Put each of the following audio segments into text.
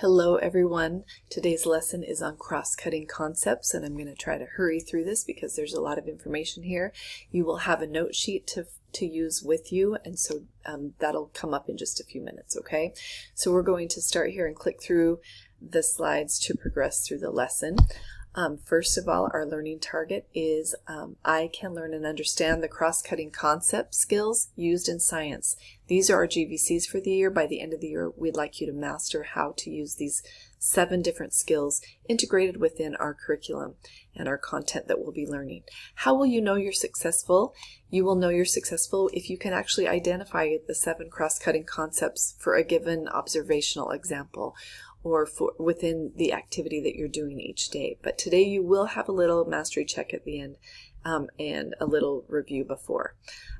Hello everyone. Today's lesson is on cross-cutting concepts, and I'm going to try to hurry through this because there's a lot of information here. You will have a note sheet to use with you, and so that'll come up in just a few minutes, okay? So we're going to start here and click through the slides to progress through the lesson. First of all, our learning target is I can learn and understand the cross-cutting concept skills used in science. These are our GVCs for the year. By the end of the year, we'd like you to master how to use these 7 different skills integrated within our curriculum and our content that we'll be learning. How will you know you're successful? You will know you're successful if you can actually identify the 7 cross-cutting concepts for a given observational example, or within the activity that you're doing each day. But today you will have a little mastery check at the end and a little review before.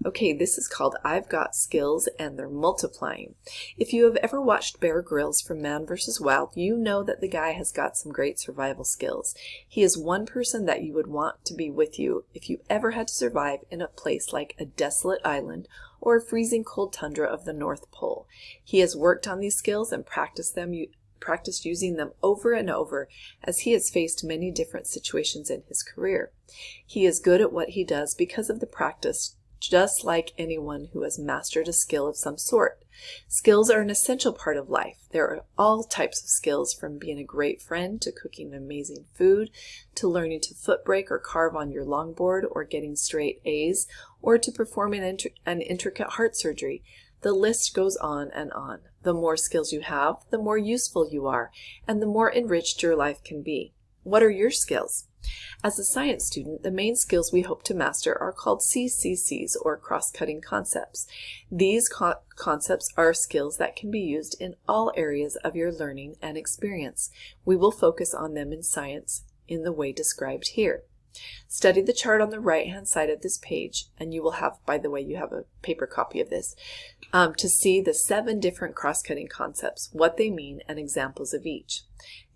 Okay, this is called I've Got Skills and They're Multiplying. If you have ever watched Bear Grylls from Man vs. Wild, you know that the guy has got some great survival skills. He is one person that you would want to be with you if you ever had to survive in a place like a desolate island or a freezing cold tundra of the North Pole. He has worked on these skills and practiced using them over and over as he has faced many different situations in his career. He is good at what he does because of the practice, just like anyone who has mastered a skill of some sort. Skills are an essential part of life. There are all types of skills, from being a great friend to cooking amazing food, to learning to foot brake or carve on your longboard, or getting straight A's, or to performing an intricate heart surgery. The list goes on and on. The more skills you have, the more useful you are, and the more enriched your life can be. What are your skills? As a science student, the main skills we hope to master are called CCCs, or cross-cutting concepts. These concepts are skills that can be used in all areas of your learning and experience. We will focus on them in science in the way described here. Study the chart on the right-hand side of this page, and you will have, by the way, you have a paper copy of this, to see the 7 different cross-cutting concepts, what they mean, and examples of each.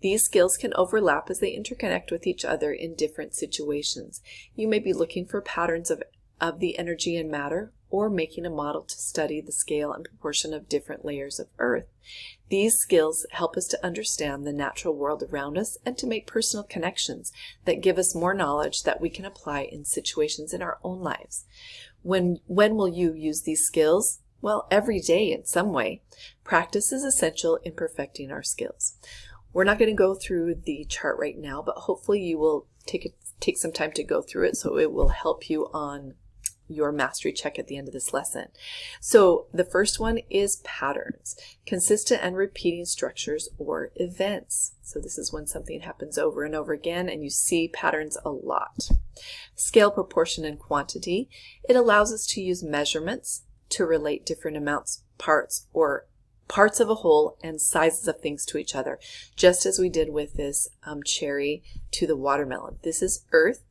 These skills can overlap as they interconnect with each other in different situations. You may be looking for patterns of the energy and matter, or making a model to study the scale and proportion of different layers of Earth. These skills help us to understand the natural world around us and to make personal connections that give us more knowledge that we can apply in situations in our own lives. When will you use these skills? Well, every day in some way. Practice is essential in perfecting our skills. We're not going to go through the chart right now, but hopefully you will take some time to go through it, so it will help you on your mastery check at the end of this lesson. So the first one is patterns, consistent and repeating structures or events. So this is when something happens over and over again and you see patterns a lot. Scale, proportion, and quantity. It allows us to use measurements to relate different amounts, parts of a whole, and sizes of things to each other, just as we did with this cherry to the watermelon. This is Earth.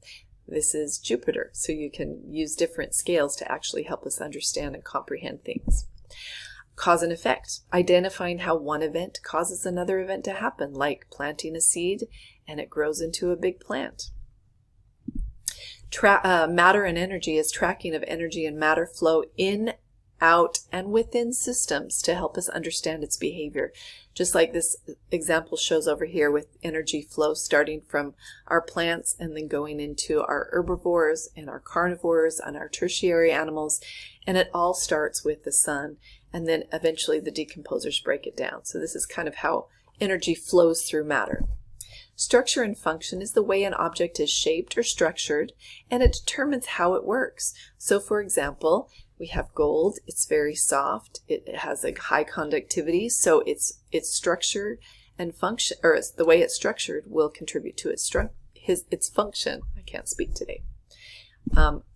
This is Jupiter, so you can use different scales to actually help us understand and comprehend things. Cause and effect, identifying how one event causes another event to happen, like planting a seed and it grows into a big plant. Matter and energy is tracking of energy and matter flow in, out, and within systems to help us understand its behavior. Just like this example shows over here with energy flow starting from our plants and then going into our herbivores and our carnivores and our tertiary animals. And it all starts with the sun, and then eventually the decomposers break it down. So this is kind of how energy flows through matter. Structure and function is the way an object is shaped or structured, and it determines how it works. So for example, we have gold. It's very soft. It has a high conductivity, so its structure and function, or the way it's structured, will contribute to its function. I can't speak today.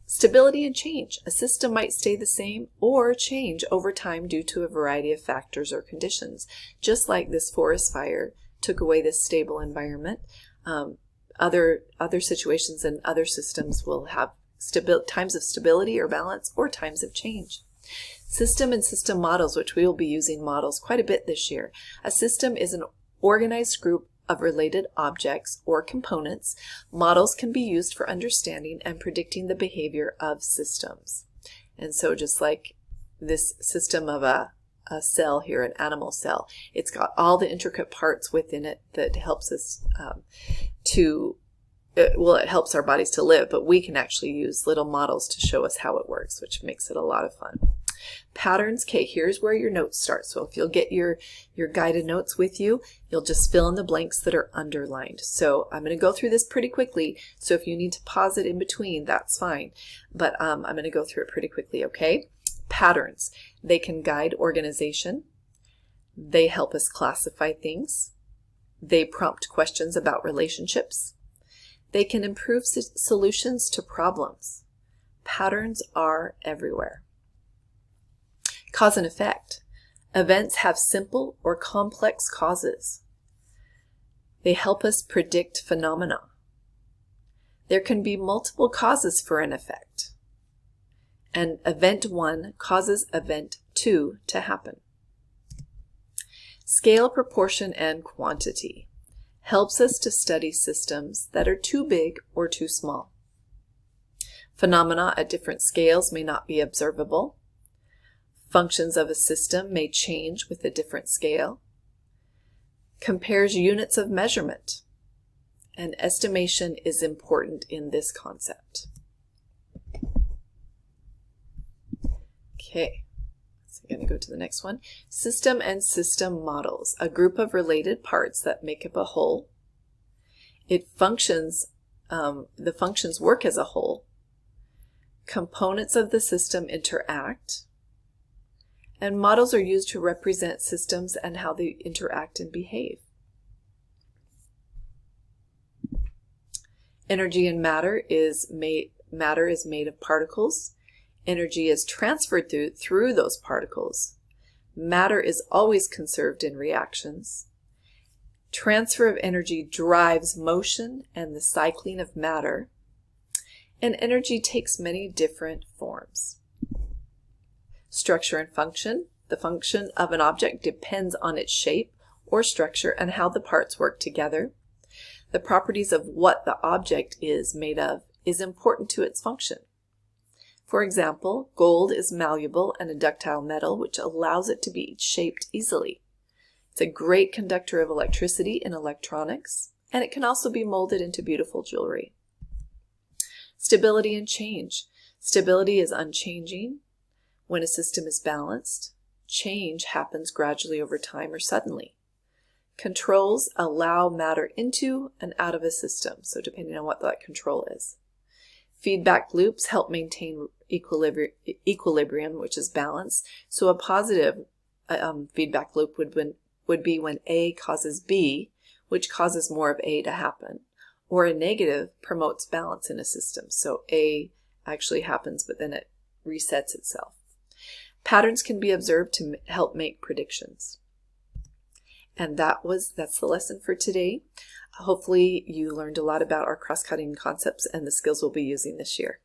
Stability and change. A system might stay the same or change over time due to a variety of factors or conditions. Just like this forest fire took away this stable environment, other situations and other systems will have times of stability or balance, or times of change. System and system models, which we will be using models quite a bit this year. A system is an organized group of related objects or components. Models can be used for understanding and predicting the behavior of systems. And so just like this system of a a cell here, an animal cell. It's got all the intricate parts within it that helps us it helps our bodies to live, but we can actually use little models to show us how it works, which makes it a lot of fun. Patterns. Okay, here's where your notes start. So if you'll get your guided notes with you, you'll just fill in the blanks that are underlined. So I'm going to go through this pretty quickly. So if you need to pause it in between, that's fine. But I'm going to go through it pretty quickly, okay? Patterns. They can guide organization. They help us classify things. They prompt questions about relationships. They can improve solutions to problems. Patterns are everywhere. Cause and effect. Events have simple or complex causes. They help us predict phenomena. There can be multiple causes for an effect. And event 1 causes event 2 to happen. Scale, proportion, and quantity helps us to study systems that are too big or too small. Phenomena at different scales may not be observable. Functions of a system may change with a different scale. Compares units of measurement. And estimation is important in this concept. Okay, so I'm going to go to the next one. System and system models, a group of related parts that make up a whole. It functions, the functions work as a whole. Components of the system interact. And models are used to represent systems and how they interact and behave. Energy and matter is made of particles. Energy is transferred through those particles. Matter is always conserved in reactions. Transfer of energy drives motion and the cycling of matter. And energy takes many different forms. Structure and function. The function of an object depends on its shape or structure and how the parts work together. The properties of what the object is made of is important to its function. For example, gold is malleable and a ductile metal, which allows it to be shaped easily. It's a great conductor of electricity in electronics, and it can also be molded into beautiful jewelry. Stability and change. Stability is unchanging. When a system is balanced, change happens gradually over time or suddenly. Controls allow matter into and out of a system, so depending on what that control is. Feedback loops help maintain equilibrium, which is balance. So a positive feedback loop would be when A causes B, which causes more of A to happen. Or a negative promotes balance in a system. So A actually happens, but then it resets itself. Patterns can be observed to help make predictions. And that's the lesson for today. Hopefully you learned a lot about our cross-cutting concepts and the skills we'll be using this year.